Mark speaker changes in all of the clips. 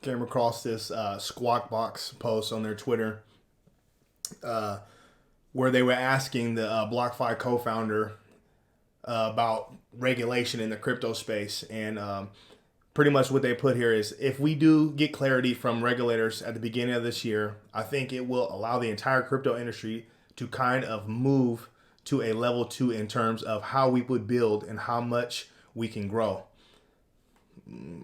Speaker 1: came across this Squawk Box post on their Twitter where they were asking the BlockFi co-founder about regulation in the crypto space, and pretty much what they put here is if we do get clarity from regulators at the beginning of this year, I think it will allow the entire crypto industry to kind of move to a level two in terms of how we would build and how much we can grow.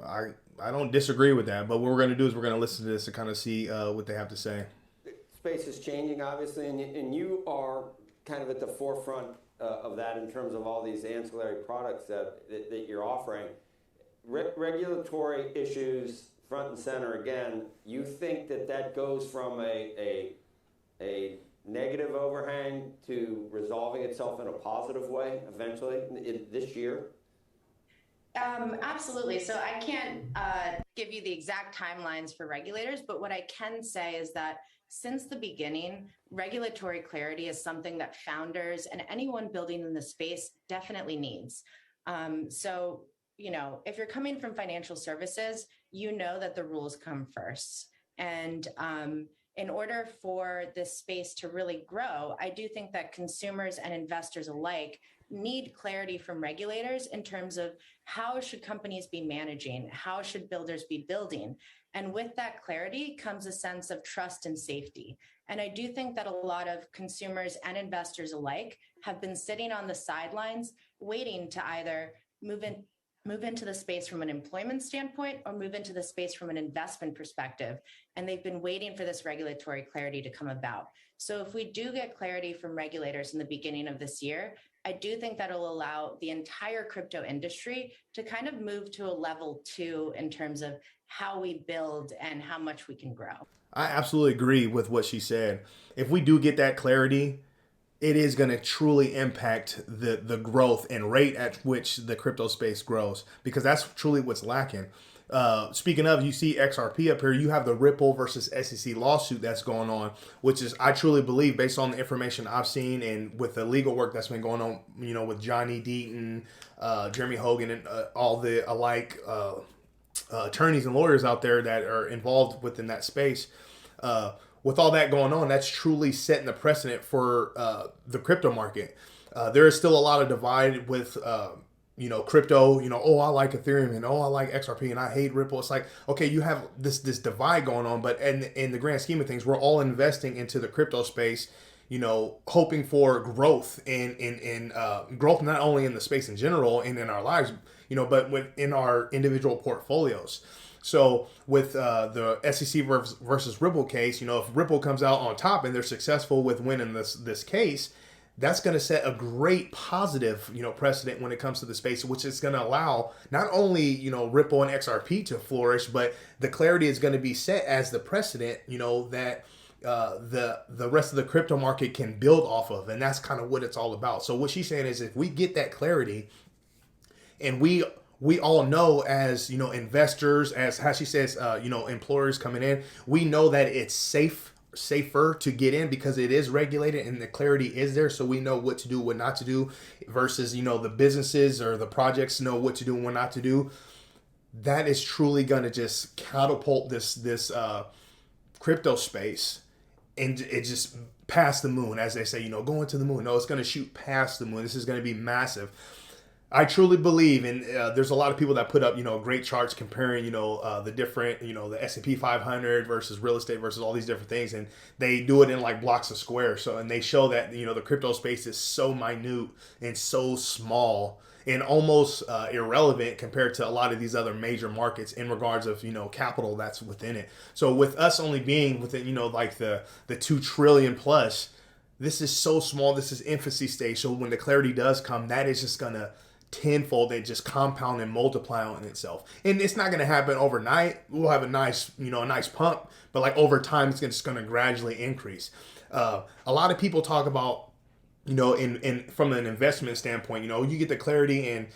Speaker 1: I don't disagree with that, but what we're going to do is we're going to listen to this to kind of see what they have to say.
Speaker 2: Space is changing, obviously, and you are kind of at the forefront of that in terms of all these ancillary products that you're offering. Regulatory issues front and center again. You think that goes from a negative overhang to resolving itself in a positive way eventually this year?
Speaker 3: Absolutely. So I can't give you the exact timelines for regulators, but what I can say is that since the beginning, regulatory clarity is something that founders and anyone building in the space definitely needs. So, if you're coming from financial services, you know that the rules come first. And in order for this space to really grow, I do think that consumers and investors alike need clarity from regulators in terms of how should companies be managing, how should builders be building. And with that clarity comes a sense of trust and safety. And I do think that a lot of consumers and investors alike have been sitting on the sidelines waiting to either move into the space from an employment standpoint or move into the space from an investment perspective. And they've been waiting for this regulatory clarity to come about. So if we do get clarity from regulators in the beginning of this year, I do think that'll allow the entire crypto industry to kind of move to a level two in terms of how we build and how much we can grow.
Speaker 1: I absolutely agree with what she said. If we do get that clarity, it is going to truly impact the growth and rate at which the crypto space grows, because that's truly what's lacking. Speaking of, you see XRP up here, you have the Ripple versus SEC lawsuit that's going on, which is, I truly believe, based on the information I've seen and with the legal work that's been going on, with Johnny Deaton, Jeremy Hogan, and all the alike attorneys and lawyers out there that are involved within that space. With all that going on, that's truly setting the precedent for the crypto market. There is still a lot of divide with crypto. Oh, I like Ethereum, and oh, I like XRP, and I hate Ripple. It's like, okay, you have this divide going on, but in the grand scheme of things, we're all investing into the crypto space. Hoping for growth in growth, not only in the space in general and in our lives, but within our individual portfolios. So with the SEC versus Ripple case, if Ripple comes out on top and they're successful with winning this case, that's going to set a great positive, precedent when it comes to the space, which is going to allow not only, Ripple and XRP to flourish, but the clarity is going to be set as the precedent, that the rest of the crypto market can build off of. And that's kind of what it's all about. So what she's saying is, if we get that clarity, and we all know, as investors, as how she says, employers coming in, we know that it's safer to get in because it is regulated and the clarity is there, so we know what to do, what not to do, versus the businesses or the projects know what to do and what not to do. That is truly going to just catapult this crypto space, and it just past the moon, as they say, going to the moon. No, it's going to shoot past the moon. This is going to be massive. I truly believe, and there's a lot of people that put up, great charts comparing, the different, the S&P 500 versus real estate versus all these different things, and they do it in like blocks of squares. So, and they show that, the crypto space is so minute and so small and almost irrelevant compared to a lot of these other major markets in regards of, capital that's within it. So with us only being within, like the 2 trillion plus, this is so small. This is infancy stage. So when the clarity does come, that is just going to tenfold and just compound and multiply on itself. And it's not going to happen overnight. We'll have a nice pump, but like over time, it's just going to gradually increase. A lot of people talk about, in from an investment standpoint, you get the clarity, and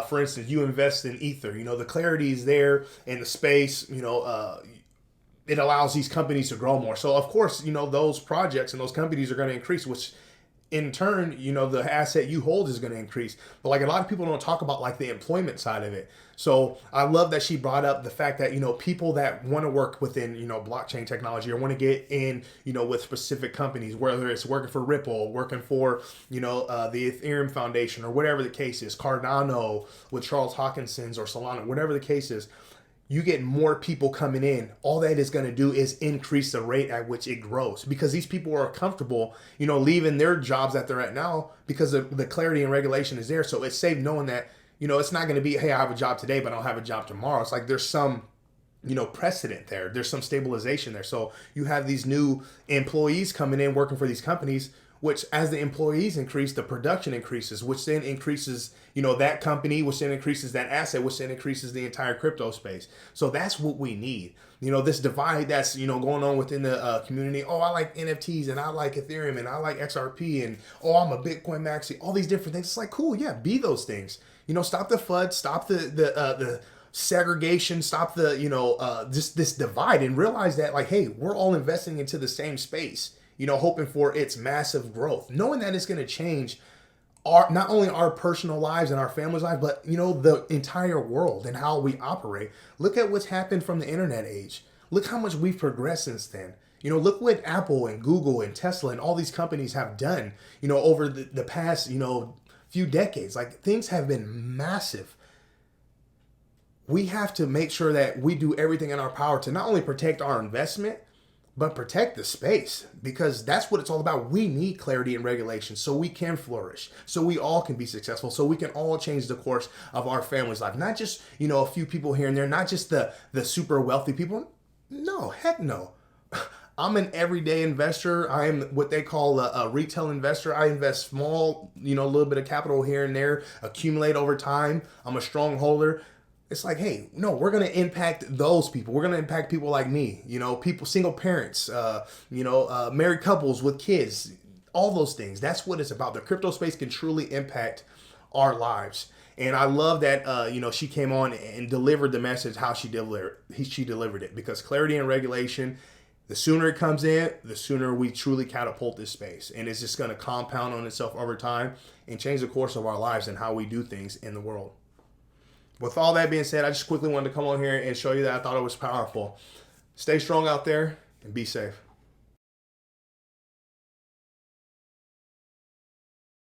Speaker 1: for instance, you invest in Ether. The clarity is there in the space. It allows these companies to grow more. So of course, those projects and those companies are going to increase, which in turn, you know, the asset you hold is going to increase. But like a lot of people don't talk about like the employment side of it. So I love that she brought up the fact that, you know, people that want to work within, you know, blockchain technology or want to get in, you know, with specific companies, whether it's working for Ripple, working for, you know, the Ethereum Foundation or whatever the case is, Cardano with Charles Hawkinson's or Solana, whatever the case is, you get more people coming in. All that is going to do is increase the rate at which it grows, because these people are comfortable, you know, leaving their jobs that they're at now because of the clarity and regulation is there. So it's safe knowing that, you know, it's not going to be, hey, I have a job today, but I don't have a job tomorrow. It's like there's some, you know, precedent there. There's some stabilization there. So you have these new employees coming in working for these companies, which as the employees increase, the production increases, which then increases, you know, that company, which then increases that asset, which then increases the entire crypto space. So that's what we need. You know, this divide that's, you know, going on within the community. Oh, I like NFTs and I like Ethereum and I like XRP and, oh, I'm a Bitcoin maxi, all these different things. It's like, cool. Yeah. Be those things, you know, stop the FUD, stop the segregation, stop the, you know, just this divide, and realize that like, hey, we're all investing into the same space, you know, hoping for its massive growth, knowing that it's going to change our, not only our personal lives and our family's lives, but, you know, the entire world and how we operate. Look at what's happened from the internet age. Look how much we've progressed since then. You know, look what Apple and Google and Tesla and all these companies have done, you know, over the past, you know, few decades. Like, things have been massive. We have to make sure that we do everything in our power to not only protect our investment, but protect the space, because that's what it's all about. We need clarity and regulation so we can flourish, so we all can be successful, so we can all change the course of our family's life. Not just, you know, a few people here and there, not just the super wealthy people. No, heck no. I'm an everyday investor. I am what they call a retail investor. I invest small, you know, a little bit of capital here and there, accumulate over time. I'm a strong holder. It's like, hey, no, we're going to impact those people. We're going to impact people like me, you know, people, single parents, you know, married couples with kids, all those things. That's what it's about. The crypto space can truly impact our lives. And I love that, you know, she came on and delivered the message how she delivered it, because clarity and regulation, the sooner it comes in, the sooner we truly catapult this space. And it's just going to compound on itself over time and change the course of our lives and how we do things in the world. With all that being said, I just quickly wanted to come on here and show you that I thought it was powerful. Stay strong out there and be safe.